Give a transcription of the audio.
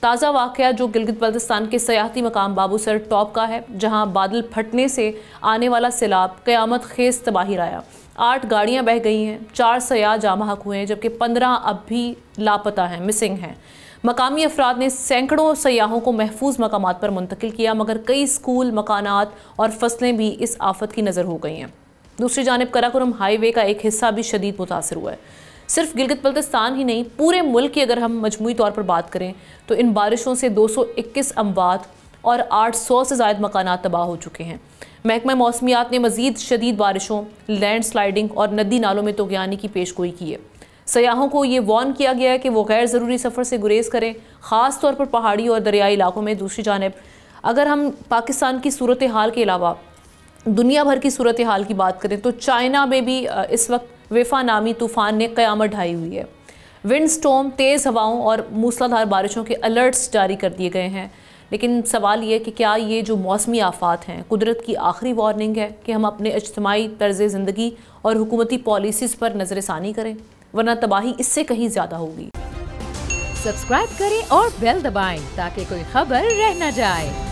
ताज़ा वाक़या जो गिलगित बल्तिस्तान के सयाहती मकाम बाबूसर टॉप का है, जहां बादल फटने से आने वाला सैलाब क़यामत खेज़ तबाही लाया। 8 गाड़ियां बह गई हैं, 4 सयाह जाँ बहक हुए हैं, जबकि 15 अब भी लापता हैं, मिसिंग हैं। मकामी अफराद ने सैकड़ों सयाहों को महफूज मकामात पर मुंतकिल किया, मगर कई स्कूल, मकानात और फसलें भी इस आफत की नज़र हो गई हैं। दूसरी जानिब कराकोरम हाईवे का एक हिस्सा भी शदीद मुतासर हुआ है। सिर्फ गिलगित बल्तिस्तान ही नहीं, पूरे मुल्क की अगर हम मजमूई तौर पर बात करें तो इन बारिशों से 221 अमवात और 800 से ज़ायद मकानात तबाह हो चुके हैं। महकमा मौसमियात ने मज़ीद शदीद बारिशों, लैंड स्लाइडिंग और नदी नालों में तोग़यानी की पेशगोई की है। सयाहों को ये वार्न किया गया है कि वो गैर ज़रूरी सफ़र से गुरेज करें, ख़ास तौर पर पहाड़ी और दरियाई इलाकों में। दूसरी जानिब अगर हम पाकिस्तान की सूरत हाल के अलावा दुनिया भर की सूरत हाल की बात करें तो चाइना में भी इस वक्त वेफा नामी तूफ़ान ने क़यामत ढाई हुई है। विंड स्टॉर्म, तेज़ हवाओं और मूसलाधार बारिशों के अलर्ट्स जारी कर दिए गए हैं। लेकिन सवाल ये कि क्या ये जो मौसमी आफात हैं कुदरत की आखिरी वार्निंग है कि हम अपने इज्तिमाई तर्ज़ ज़िंदगी और हुकूमती पॉलिसीज़ पर नज़रसानी करें, वरना तबाही इससे कहीं ज़्यादा होगी। सब्सक्राइब करें और बेल दबाएं ताकि कोई खबर रह न जाए।